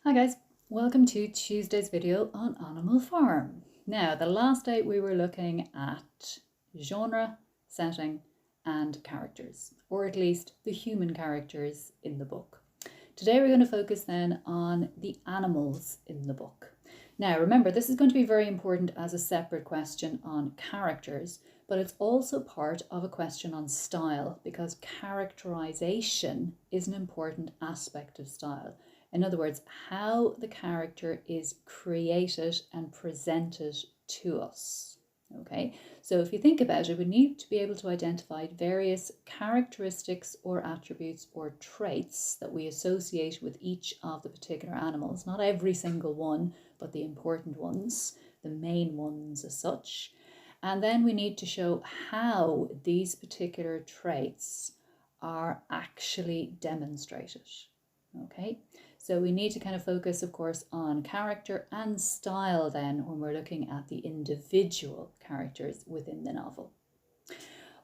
Hi guys, welcome to Tuesday's video on Animal Farm. Now, the last day we were looking at genre, setting and characters, or at least the human characters in the book. Today we're going to focus then on the animals in the book. Now remember, this is going to be very important as a separate question on characters, but it's also part of a question on style because characterization is an important aspect of style. In other words, how the character is created and presented to us. Okay, so if you think about it, we need to be able to identify various characteristics or attributes or traits that we associate with each of the particular animals. Not every single one, but the important ones, the main ones as such. And then we need to show how these particular traits are actually demonstrated. Okay, so we need to kind of focus, of course, on character and style then when we're looking at the individual characters within the novel.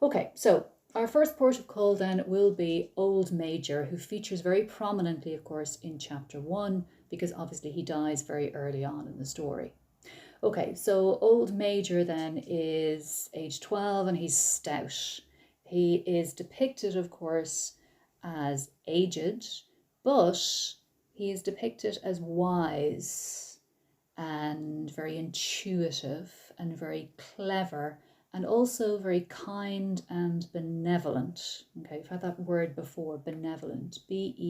Okay, so our first port of call then will be Old Major, who features very prominently, of course, in chapter 1, because obviously he dies very early on in the story. Okay, so Old Major then is age 12 and he's stout. He is depicted, of course, as aged, but he is depicted as wise and very intuitive and very clever and also very kind and benevolent. Okay, we've had that word before, benevolent, Benevolent.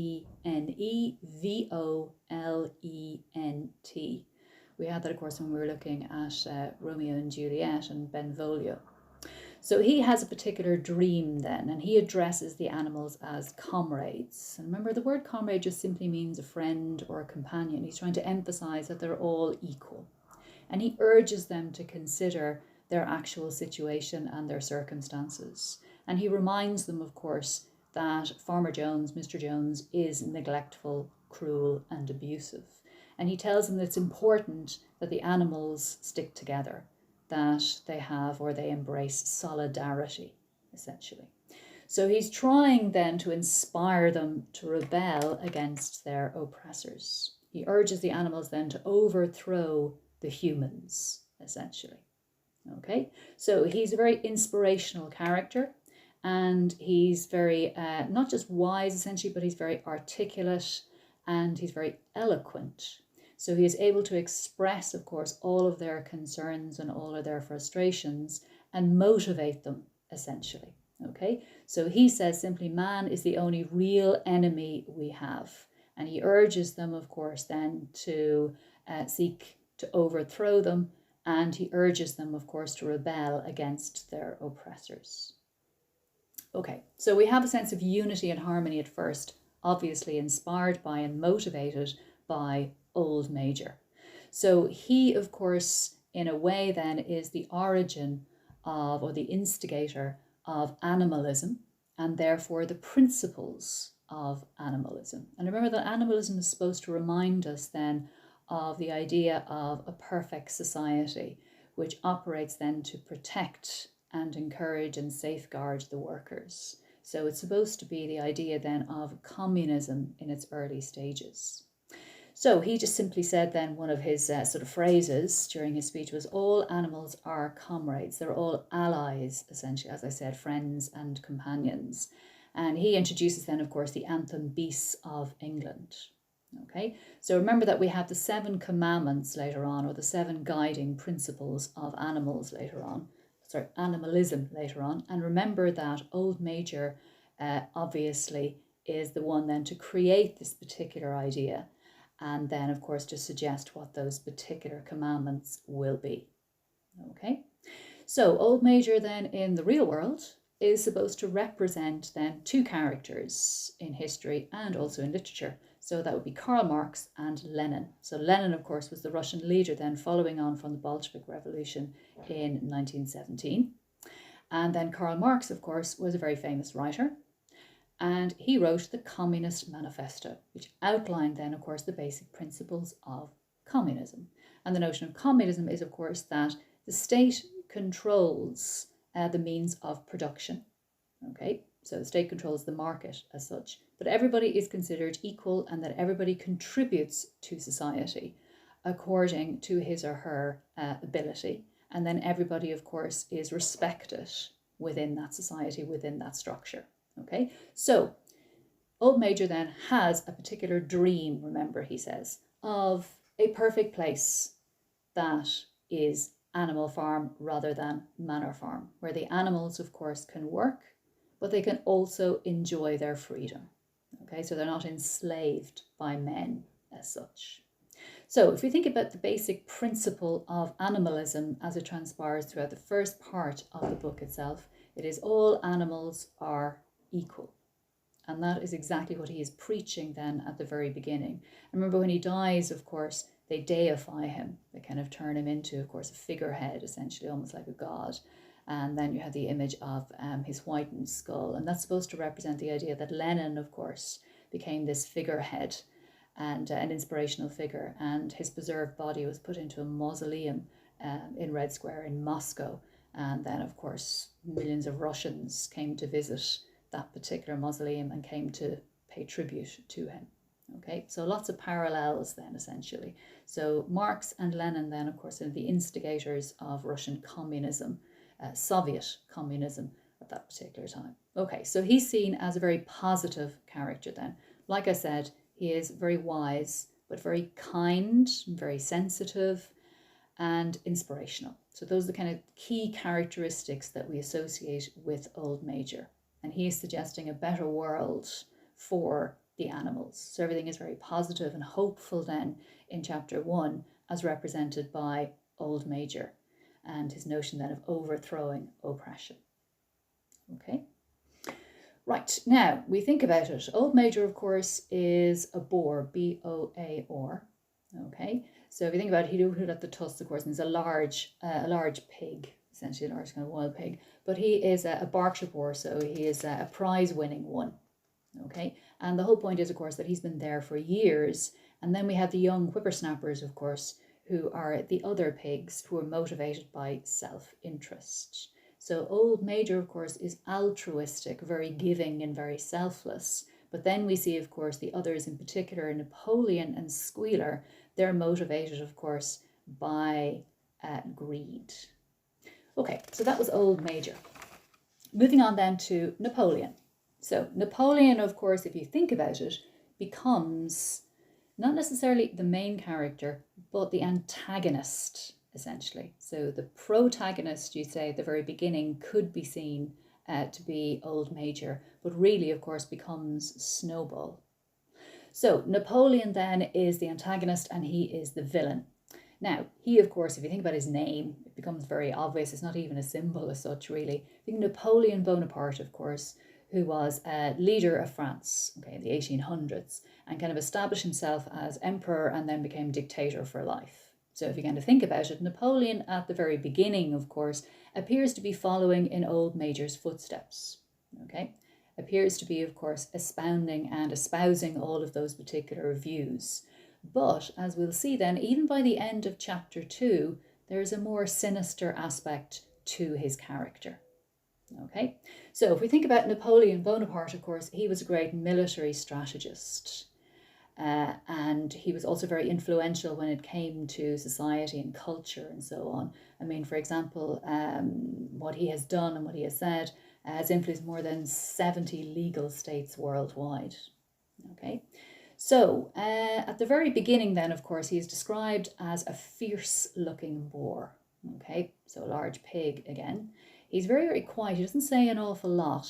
We had that, of course, when we were looking at Romeo and Juliet and Benvolio. So he has a particular dream then, and he addresses the animals as comrades. And remember, the word comrade just simply means a friend or a companion. He's trying to emphasize that they're all equal. And he urges them to consider their actual situation and their circumstances. And he reminds them, of course, that Farmer Jones, Mr. Jones, is neglectful, cruel, and abusive. And he tells them that it's important that the animals stick together, that they have or they embrace solidarity, essentially. So he's trying then to inspire them to rebel against their oppressors. He urges the animals then to overthrow the humans, essentially. Okay, so he's a very inspirational character, and he's very, not just wise essentially, but he's very articulate and he's very eloquent. So he is able to express, of course, all of their concerns and all of their frustrations and motivate them, essentially. Okay, so he says simply, man is the only real enemy we have. And he urges them, of course, then to seek to overthrow them. And he urges them, of course, to rebel against their oppressors. Okay, so we have a sense of unity and harmony at first, obviously inspired by and motivated by Old Major. So he, of course, in a way then is the origin of, or the instigator of animalism, and therefore the principles of animalism. And remember that animalism is supposed to remind us then of the idea of a perfect society, which operates then to protect and encourage and safeguard the workers. So it's supposed to be the idea then of communism in its early stages. So he just simply said then, one of his sort of phrases during his speech was, all animals are comrades. They're all allies, essentially, as I said, friends and companions. And he introduces then, of course, the anthem Beasts of England. Okay, so remember that we have the 7 commandments later on, or the 7 guiding principles of animals later on. Sorry, animalism later on. And remember that Old Major obviously is the one then to create this particular idea, and then of course to suggest what those particular commandments will be. Okay, so Old Major then in the real world is supposed to represent then 2 characters in history and also in literature. So that would be Karl Marx and Lenin. So Lenin, of course, was the Russian leader then following on from the Bolshevik Revolution in 1917. And then Karl Marx, of course, was a very famous writer. And he wrote the Communist Manifesto, which outlined then, of course, the basic principles of communism. And the notion of communism is, of course, that the state controls the means of production. Okay, So the state controls the market as such, but everybody is considered equal and that everybody contributes to society according to his or her ability. And then everybody, of course, is respected within that society, within that structure. Okay, so Old Major then has a particular dream, remember, he says, of a perfect place that is Animal Farm rather than Manor Farm, where the animals, of course, can work, but they can also enjoy their freedom. Okay, so they're not enslaved by men as such. So if we think about the basic principle of animalism as it transpires throughout the first part of the book itself, it is all animals are equal. And that is exactly what he is preaching then at the very beginning. And remember, when he dies, of course, they deify him. They kind of turn him into, of course, a figurehead, essentially, almost like a god. And then you have the image of his whitened skull. And that's supposed to represent the idea that Lenin, of course, became this figurehead and an inspirational figure. And his preserved body was put into a mausoleum in Red Square in Moscow. And then, of course, millions of Russians came to visit that particular mausoleum and came to pay tribute to him. Okay, so lots of parallels then, essentially. So Marx and Lenin then, of course, are the instigators of Russian communism, Soviet communism at that particular time. Okay, so he's seen as a very positive character then. Like I said, he is very wise, but very kind, very sensitive, and inspirational. So those are the kind of key characteristics that we associate with Old Major. And he is suggesting a better world for the animals. So everything is very positive and hopeful then in chapter 1, as represented by Old Major and his notion then of overthrowing oppression. Okay. Right, now we think about it. Old Major, of course, is a boar, B-O-A-R. Okay, so if you think about it, he would have the tusks, of course, and he's a large pig, essentially a large kind of wild pig. But he is a Berkshire boar, so he is a prize-winning one. Okay, and the whole point is, of course, that he's been there for years. And then we have the young whippersnappers, of course, who are the other pigs who are motivated by self-interest. So Old Major, of course, is altruistic, very giving and very selfless. But then we see, of course, the others, in particular, Napoleon and Squealer, they're motivated, of course, by greed. Okay, so that was Old Major. Moving on then to Napoleon. So Napoleon, of course, if you think about it, becomes not necessarily the main character, but the antagonist, essentially. So the protagonist, you say, at the very beginning could be seen to be Old Major, but really, of course, becomes Snowball. So Napoleon then is the antagonist and he is the villain. Now, he, of course, if you think about his name, it becomes very obvious. It's not even a symbol as such, really. I think Napoleon Bonaparte, of course, who was a leader of France, okay, in the 1800s, and kind of established himself as emperor and then became dictator for life. So if you kind of think about it, Napoleon at the very beginning, of course, appears to be following in Old Major's footsteps, okay? Appears to be, of course, expounding and espousing all of those particular views. But, as we'll see then, even by the end of chapter 2, there's a more sinister aspect to his character. Okay, so if we think about Napoleon Bonaparte, of course, he was a great military strategist. And he was also very influential when it came to society and culture and so on. I mean, for example, what he has done and what he has said has influenced more than 70 legal states worldwide. Okay, so at the very beginning then, of course, he is described as a fierce-looking boar. Okay, so a large pig again. He's very, very quiet. He doesn't say an awful lot,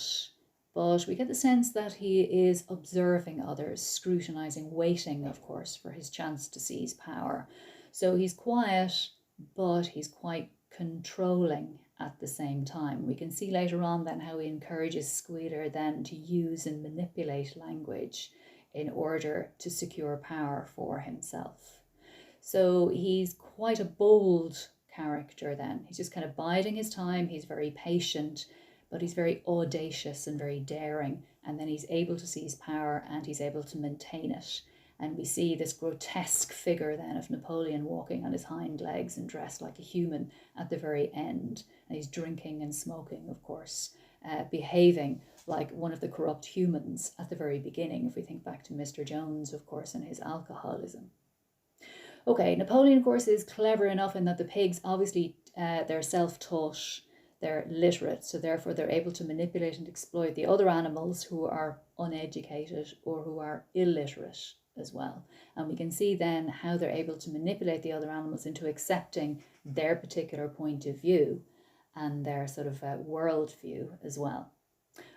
but we get the sense that he is observing others, scrutinizing, waiting, of course, for his chance to seize power. So he's quiet, but he's quite controlling at the same time. We can see later on then how he encourages Squealer then to use and manipulate language in order to secure power for himself. So he's quite a bold character then. He's just kind of biding his time. He's very patient, but he's very audacious and very daring. And then he's able to seize power and he's able to maintain it. And we see this grotesque figure then of Napoleon walking on his hind legs and dressed like a human at the very end. And he's drinking and smoking, of course, behaving like one of the corrupt humans at the very beginning, if we think back to Mr. Jones, of course, and his alcoholism. Okay, Napoleon, of course, is clever enough in that the pigs, obviously, they're self-taught, they're literate, so therefore they're able to manipulate and exploit the other animals who are uneducated or who are illiterate as well. And we can see then how they're able to manipulate the other animals into accepting their particular point of view and their sort of world view as well.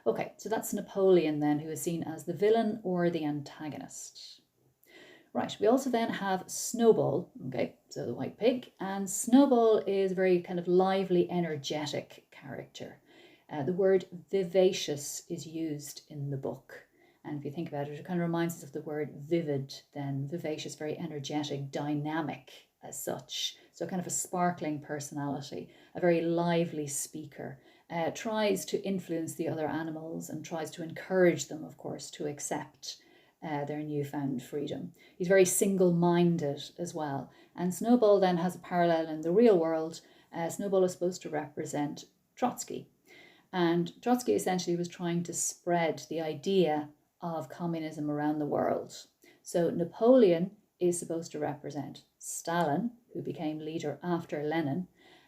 Okay, so that's Napoleon then, who is seen as the villain or the antagonist. Right, we also then have Snowball, okay, so the white pig, and Snowball is a very kind of lively, energetic character. The word vivacious is used in the book. And if you think about it, it kind of reminds us of the word vivid, then vivacious, very energetic, dynamic as such. So kind of a sparkling personality, a very lively speaker, tries to influence the other animals and tries to encourage them, of course, to accept their newfound freedom. He's very single-minded as well. And Snowball then has a parallel in the real world. Snowball is supposed to represent Trotsky. And Trotsky essentially was trying to spread the idea of communism around the world. So Napoleon is supposed to represent Stalin, who became leader after Lenin,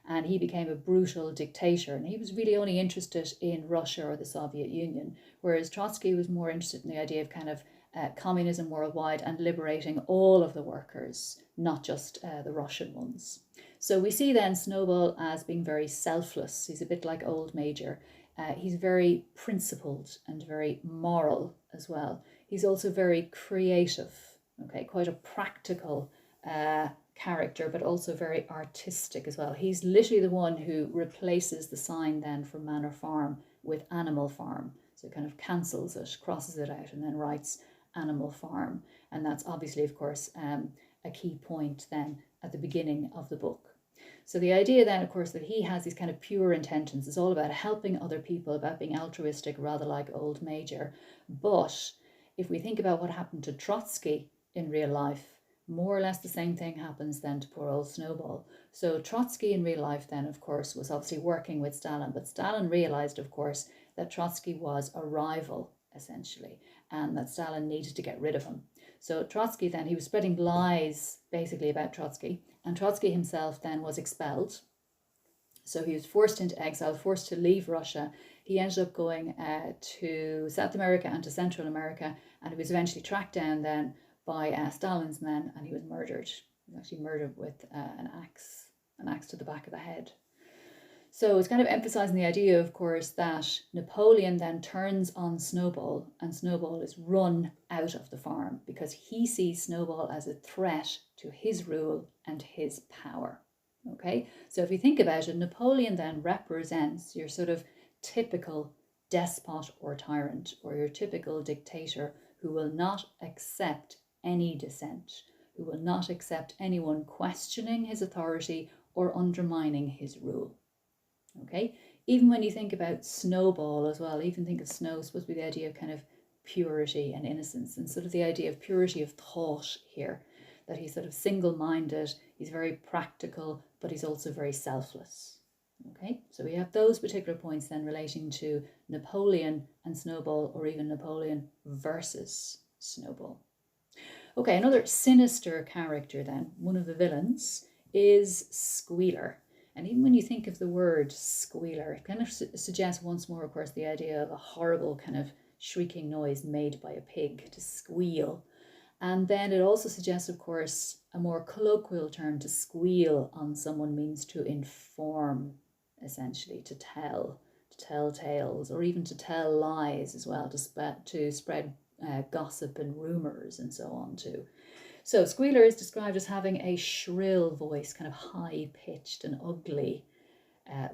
and he became a brutal dictator, and he was really only interested in Russia or the Soviet Union, whereas Trotsky was more interested in the idea of kind of communism worldwide and liberating all of the workers, not just the Russian ones. So we see then Snowball as being very selfless. He's a bit like Old Major. He's very principled and very moral as well. He's also very creative, okay, quite a practical character, but also very artistic as well. He's literally the one who replaces the sign then for Manor Farm with Animal Farm. So kind of cancels it, crosses it out, and then writes Animal Farm. And that's obviously, of course, a key point then at the beginning of the book. So the idea then, of course, that he has these kind of pure intentions. It's all about helping other people, about being altruistic, rather like Old Major. But if we think about what happened to Trotsky in real life, more or less the same thing happens then to poor old Snowball. So Trotsky in real life then, of course, was obviously working with Stalin, but Stalin realized, of course, that Trotsky was a rival, essentially, and that Stalin needed to get rid of him. So Trotsky then, he was spreading lies basically about Trotsky, and Trotsky himself then was expelled. So he was forced into exile, forced to leave Russia. He ended up going to South America and to Central America, and he was eventually tracked down then by Stalin's men, and he was murdered. He was actually murdered with an axe to the back of the head. So it's kind of emphasizing the idea, of course, that Napoleon then turns on Snowball, and Snowball is run out of the farm because he sees Snowball as a threat to his rule and his power. Okay, so if you think about it, Napoleon then represents your sort of typical despot or tyrant, or your typical dictator who will not accept any dissent, who will not accept anyone questioning his authority or undermining his rule. Okay, even when you think about Snowball as well, even think of snow, supposed to be the idea of kind of purity and innocence, and sort of the idea of purity of thought here, that he's sort of single-minded, he's very practical, but he's also very selfless. Okay, so we have those particular points then relating to Napoleon and Snowball, or even Napoleon versus Snowball. Okay, another sinister character then, one of the villains, is Squealer. And even when you think of the word squealer, it kind of suggests once more, of course, the idea of a horrible kind of shrieking noise made by a pig, to squeal. And then it also suggests, of course, a more colloquial term. To squeal on someone means to inform, essentially, to tell tales, or even to tell lies as well, to spread gossip and rumours and so on too. So Squealer is described as having a shrill voice, kind of high-pitched and ugly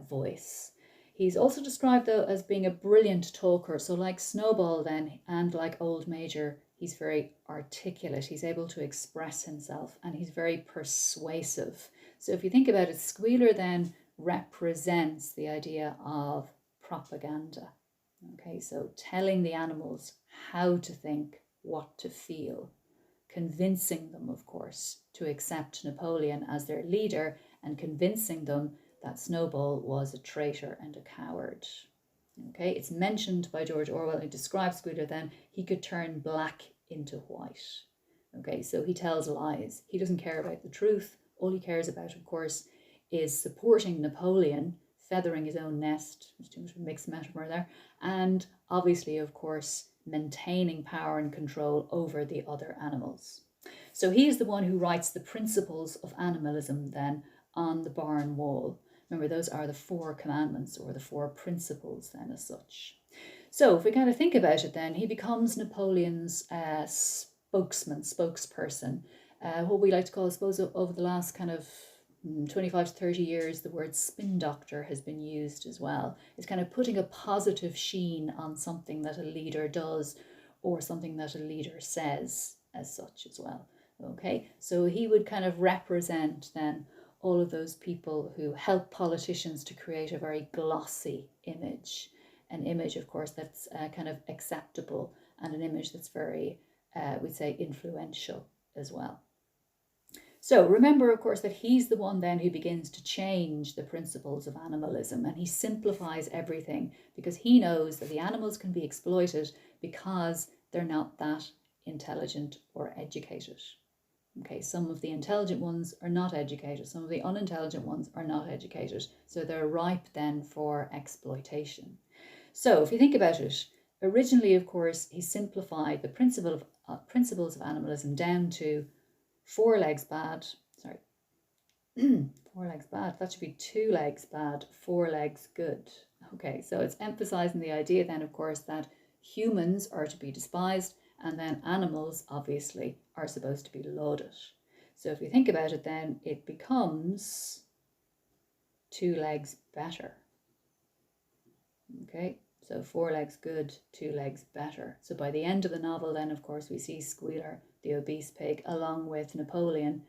voice. He's also described, though, as being a brilliant talker. So like Snowball then, and like Old Major, he's very articulate. He's able to express himself, and he's very persuasive. So if you think about it, Squealer then represents the idea of propaganda. Okay, so telling the animals how to think, what to feel, convincing them, of course, to accept Napoleon as their leader, and convincing them that Snowball was a traitor and a coward. Okay, it's mentioned by George Orwell. He describes Squealer then, he could turn black into white. Okay, so he tells lies. He doesn't care about the truth. All he cares about, of course, is supporting Napoleon, feathering his own nest. There's too much of a mixed metaphor there. And obviously, of course, maintaining power and control over the other animals. So he is the one who writes the principles of animalism then on the barn wall. Remember, those are the 4 commandments, or the 4 principles then as such. So if we kind of think about it then, he becomes Napoleon's spokesperson. What we like to call, I suppose, over the last kind of 25 to 30 years, the word spin doctor has been used as well. It's kind of putting a positive sheen on something that a leader does or something that a leader says as such as well. Okay, so he would kind of represent then all of those people who help politicians to create a very glossy image. An image, of course, that's kind of acceptable, and an image that's very, we'd say, influential as well. So remember, of course, that he's the one then who begins to change the principles of animalism, and he simplifies everything because he knows that the animals can be exploited because they're not that intelligent or educated. Okay, some of the intelligent ones are not educated, some of the unintelligent ones are not educated, so they're ripe then for exploitation. So if you think about it, originally, of course, he simplified the principles of animalism down to 4 legs bad, 4 legs bad, that should be 2 legs bad, 4 legs good. Okay, so it's emphasizing the idea then, of course, that humans are to be despised, and then animals, obviously, are supposed to be lauded. So if you think about it then, it becomes 2 legs better. Okay, so 4 legs good, 2 legs better. So by the end of the novel then, of course, we see Squealer, the obese pig, along with Napoleon,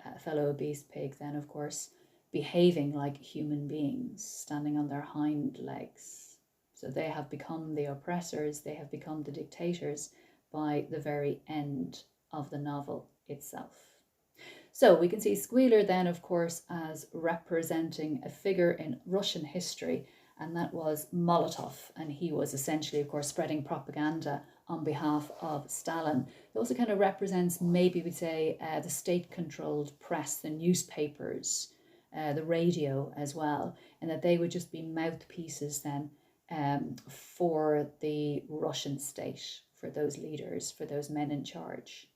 a fellow obese pig then, of course, behaving like human beings, standing on their hind legs. So they have become the oppressors, they have become the dictators by the very end of the novel itself. So we can see Squealer then, of course, as representing a figure in Russian history, and that was Molotov, and he was essentially, of course, spreading propaganda on behalf of Stalin. It also kind of represents, maybe we'd say, the state-controlled press, the newspapers, the radio as well, and that they would just be mouthpieces then for the Russian state, for those leaders, for those men in charge.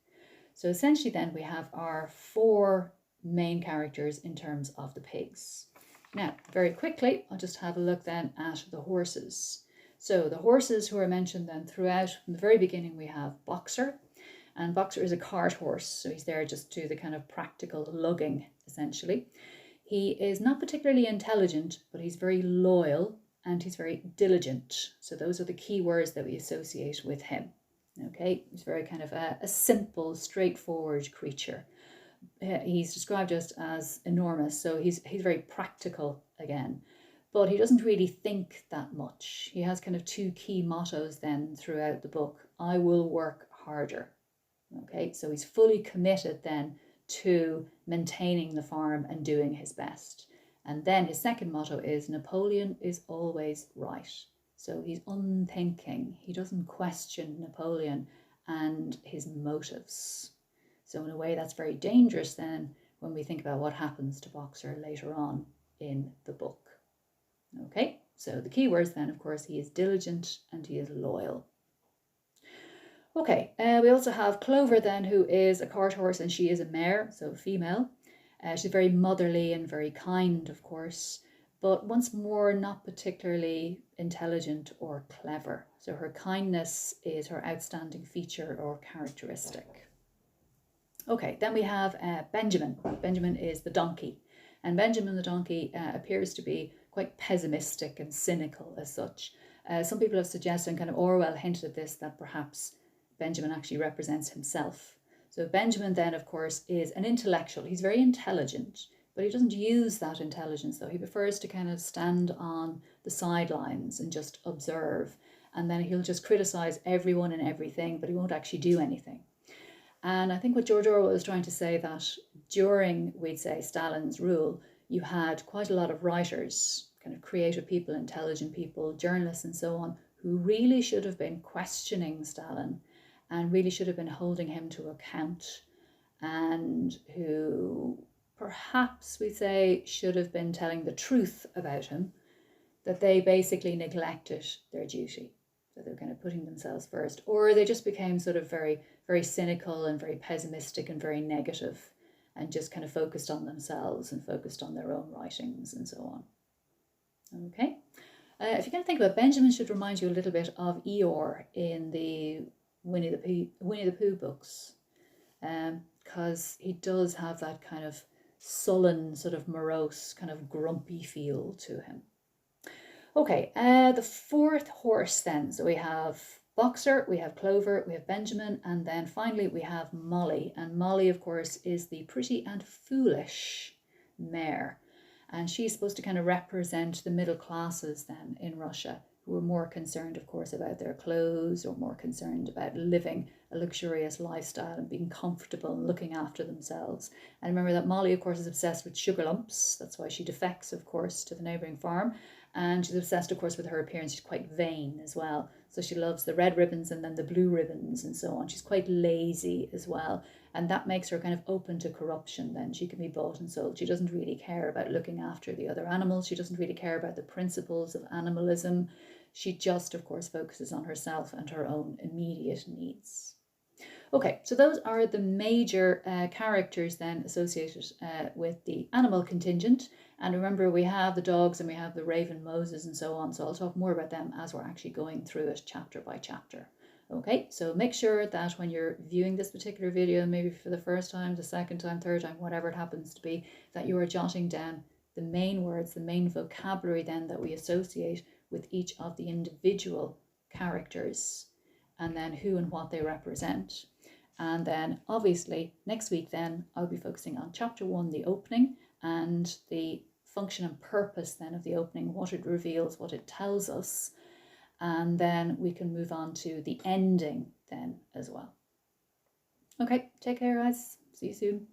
So essentially then we have our 4 main characters in terms of the pigs. Now, very quickly, I'll just have a look then at the horses. So the horses who are mentioned then throughout, from the very beginning, we have Boxer, and Boxer is a cart horse, so he's there just to do the kind of practical lugging, essentially. He is not particularly intelligent, but he's very loyal and he's very diligent. So those are the key words that we associate with him. Okay, he's very kind of a simple, straightforward creature. He's described just as enormous, so he's very practical again, but he doesn't really think that much. He has kind of 2 key mottos then throughout the book. I will work harder. Okay, so he's fully committed then to maintaining the farm and doing his best. And then his second motto is Napoleon is always right. So he's unthinking. He doesn't question Napoleon and his motives. So in a way that's very dangerous then when we think about what happens to Boxer later on in the book. Okay, so the key words then, of course, he is diligent and he is loyal. Okay, we also have Clover then, who is a cart horse, and she is a mare, so female. She's very motherly and very kind, of course, but once more not particularly intelligent or clever. So her kindness is her outstanding feature or characteristic. Okay, then we have Benjamin. Benjamin is the donkey, and Benjamin the donkey appears to be quite pessimistic and cynical as such. Some people have suggested, and kind of Orwell hinted at this, that perhaps Benjamin actually represents himself. So Benjamin then, of course, is an intellectual. He's very intelligent, but he doesn't use that intelligence, though. He prefers to kind of stand on the sidelines and just observe, and then he'll just criticize everyone and everything, but he won't actually do anything. And I think what George Orwell was trying to say, that during, we'd say, Stalin's rule, you had quite a lot of writers, kind of creative people, intelligent people, journalists and so on, who really should have been questioning Stalin and really should have been holding him to account, and who perhaps we say should have been telling the truth about him, that they basically neglected their duty. So they're kind of putting themselves first, or they just became sort of very, very cynical and very pessimistic and very negative, and just kind of focused on themselves and focused on their own writings and so on. Okay. If you're going to think about, Benjamin should remind you a little bit of Eeyore in the Winnie the Pooh books, because he does have that kind of sullen, sort of morose, kind of grumpy feel to him. Okay, the fourth horse then. So we have Boxer, we have Clover, we have Benjamin, and then finally we have Molly. And Molly, of course, is the pretty and foolish mare. And she's supposed to kind of represent the middle classes then in Russia, who are more concerned, of course, about their clothes, or more concerned about living a luxurious lifestyle and being comfortable and looking after themselves. And remember that Molly, of course, is obsessed with sugar lumps. That's why she defects, of course, to the neighbouring farm. And she's obsessed, of course, with her appearance. She's quite vain as well. So she loves the red ribbons and then the blue ribbons and so on. She's quite lazy as well. And that makes her kind of open to corruption then. She can be bought and sold. She doesn't really care about looking after the other animals. She doesn't really care about the principles of animalism. She just, of course, focuses on herself and her own immediate needs. Okay, so those are the major characters then associated with the animal contingent. And remember, we have the dogs and we have the raven Moses and so on. So I'll talk more about them as we're actually going through it chapter by chapter. Okay, so make sure that when you're viewing this particular video, maybe for the first time, the second time, third time, whatever it happens to be, that you are jotting down the main words, the main vocabulary then that we associate with each of the individual characters, and then who and what they represent. And then obviously next week then I'll be focusing on chapter 1, the opening, and the function and purpose then of the opening, what it reveals, what it tells us. And then we can move on to the ending then as well. Okay, take care guys. See you soon.